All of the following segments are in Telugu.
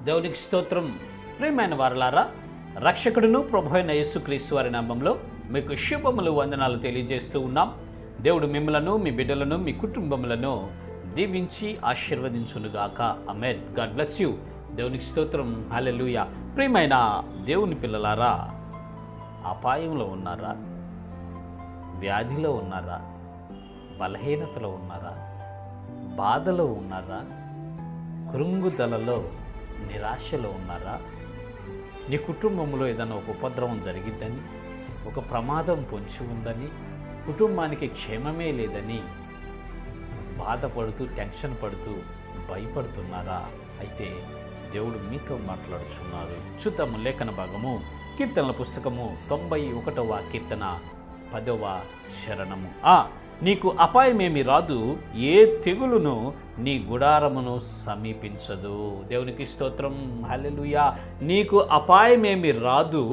దేవునికి స్తోత్రం. ప్రియమైన వారలారా, రక్షకుడును ప్రభువైన యేసుక్రీస్తు వారి నామంలో మీకు శుభములు, వందనాలు తెలియజేస్తూ ఉన్నాం. దేవుడు మిమ్మలను, మీ బిడ్డలను, మీ కుటుంబములను దీవించి ఆశీర్వదించునుగాక. ఆమేన్. God bless you. దేవునికి స్తోత్రం. హల్లెలూయా. ప్రియమైన దేవుని పిల్లలారా, అపాయంలో ఉన్నారా? వ్యాధిలో ఉన్నారా? బలహీనతలో ఉన్నారా? బాధలో ఉన్నారా? కృంగుదలలో, నిరాశలో ఉన్నారా? నీ కుటుంబంలో ఏదైనా ఒక ఉపద్రవం జరిగిద్దని, ఒక ప్రమాదం పొంచి ఉందని, కుటుంబానికి క్షేమమే లేదని బాధపడుతూ, టెన్షన్ పడుతూ, భయపడుతున్నారా? అయితే దేవుడు మీతో మాట్లాడుచున్నారు. చూద్దాము లేఖన భాగము, కీర్తనల పుస్తకము 91వ కీర్తన 10వ శరణము. నీకు అపాయమేమి రాదు, ఏ తెగులును నీ గుడారమును సమీపించదు. దేవునికి స్తోత్రం. హల్లెలూయా. నీకు అపాయమేమి రాదు,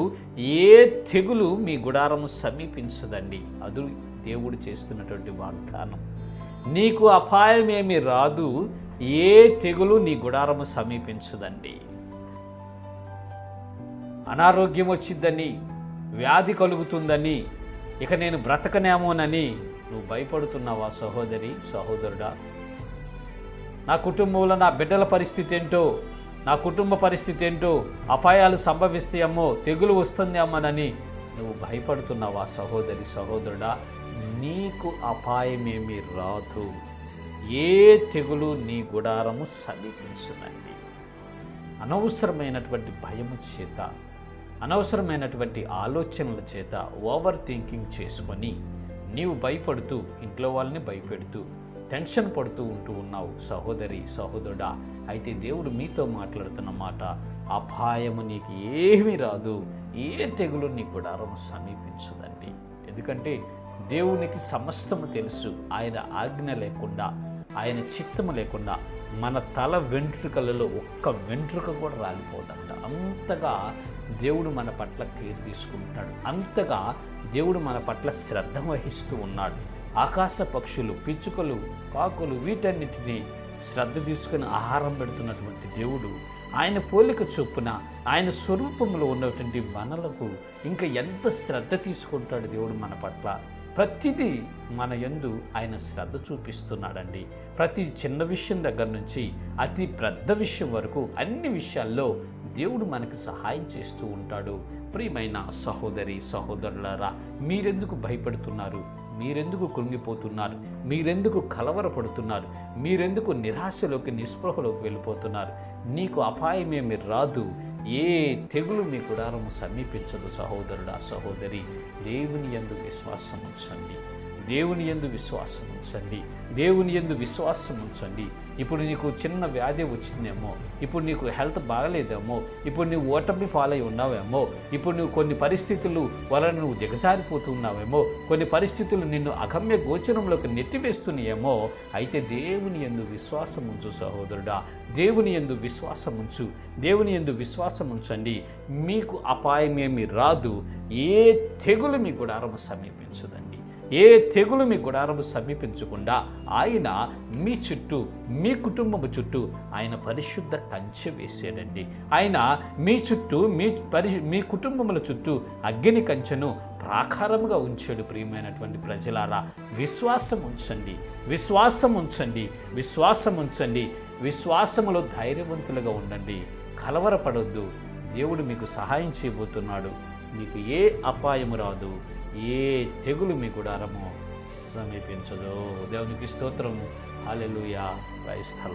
ఏ తెగులు మీ గుడారము సమీపించదండి. అది దేవుడు చేస్తున్నటువంటి వాగ్దానం. నీకు అపాయమేమి రాదు, ఏ తెగులు నీ గుడారము సమీపించదండి. అనారోగ్యం వచ్చిందని, వ్యాధి కలుగుతుందని, ఇక నేను బ్రతకనేమోనని నువ్వు భయపడుతున్నావా సహోదరి, సహోదరుడా? నా కుటుంబంలో నా బిడ్డల పరిస్థితి ఏంటో, నా కుటుంబ పరిస్థితి ఏంటో, అపాయాలు సంభవిస్తాయేమో, తెగులు వస్తుందేమోనని నువ్వు భయపడుతున్నావా సహోదరి, సహోదరుడా? నీకు అపాయమేమి రాదు, ఏ తెగులు నీ గుడారము సమీపించదండి. అనవసరమైనటువంటి భయము చేత, అనవసరమైనటువంటి ఆలోచనల చేత ఓవర్ థింకింగ్ చేసుకొని నీవు భయపడుతూ, ఇంట్లో వాళ్ళని భయపెడుతూ, టెన్షన్ పడుతూ ఉంటూ ఉన్నావు సహోదరి, సహోదరుడా. అయితే దేవుడు మీతో మాట్లాడుతున్న మాట, అపాయము నీకు ఏమీ రాదు, ఏ తెగులు నీ గుడారం సమీపించదండి. ఎందుకంటే దేవునికి సమస్తము తెలుసు. ఆయన ఆజ్ఞ లేకుండా, ఆయన చిత్తము లేకుండా మన తల వెంట్రుకలలో ఒక్క వెంట్రుక కూడా రాలిపోదంట. అంతగా దేవుడు మన పట్ల కేర్ తీసుకుంటున్నాడు. అంతగా దేవుడు మన పట్ల శ్రద్ధ వహిస్తూ ఉన్నాడు. ఆకాశ పక్షులు, పిచ్చుకలు, కాకులు వీటన్నిటినీ శ్రద్ధ తీసుకుని ఆహారం పెడుతున్నటువంటి దేవుడు, ఆయన పోలిక చొప్పున, ఆయన స్వరూపంలో ఉన్నటువంటి మనలకు ఇంకా ఎంత శ్రద్ధ తీసుకుంటాడు దేవుడు మన పట్ల. ప్రతిదీ మన యందు ఆయన శ్రద్ధ చూపిస్తున్నాడండి. ప్రతి చిన్న విషయం దగ్గర నుంచి అతి పెద్ద విషయం వరకు అన్ని విషయాల్లో దేవుడు మనకి సహాయం చేస్తూ ఉంటాడు. ప్రియమైన సహోదరి, సహోదరులారా, మీరెందుకు భయపడుతున్నారు? మీరెందుకు కృంగిపోతున్నారు? మీరెందుకు కలవరపడుతున్నారు? మీరెందుకు నిరాశలోకి, నిస్పృహలోకి వెళ్ళిపోతున్నారు? నీకు అపాయమేమి రాదు, ఏ తెగులు మీ గుడారము సమీపించదు సహోదరుడా, సహోదరి. దేవుని యందు విశ్వాసం ఉంచండి, దేవుని యందు విశ్వాసం ఉంచండి, దేవుని యందు విశ్వాసం ఉంచండి. ఇప్పుడు నీకు చిన్న వ్యాధి వచ్చిందేమో, ఇప్పుడు నీకు హెల్త్ బాగలేదేమో, ఇప్పుడు నువ్వు ఓటమి పాలై ఉన్నావేమో, ఇప్పుడు నువ్వు కొన్ని పరిస్థితులు వలన నువ్వు దిగజారిపోతున్నావేమో, కొన్ని పరిస్థితులు నిన్ను అగమ్య గోచరంలోకి నెట్టివేస్తున్నాయేమో. అయితే దేవుని యందు విశ్వాసం ఉంచు సహోదరుడా, దేవుని యందు విశ్వాసం ఉంచు, దేవుని యందు విశ్వాసం ఉంచండి. మీకు అపాయమేమి రాదు, ఏ తెగులు మీ గుడారము సమీపించదండి. ఏ తెగులు మీ గుడారము సమీపించకుండా ఆయన మీ చుట్టూ, మీ కుటుంబము చుట్టూ ఆయన పరిశుద్ధ కంచె వేసాడండి. ఆయన మీ చుట్టూ, మీ కుటుంబముల చుట్టూ అగ్ని కంచెను ప్రాకారముగా ఉంచాడు. ప్రియమైనటువంటి ప్రజలారా, విశ్వాసం ఉంచండి, విశ్వాసం ఉంచండి, విశ్వాసం ఉంచండి. విశ్వాసములో ధైర్యవంతులుగా ఉండండి, కలవరపడొద్దు. దేవుడు మీకు సహాయం చేయబోతున్నాడు. మీకు ఏ అపాయము రాదు, ఏ తెగులు మీ గుడారము సమీపించదు. దేవునికి స్తోత్రము. హల్లెలూయా. క్రైస్తవ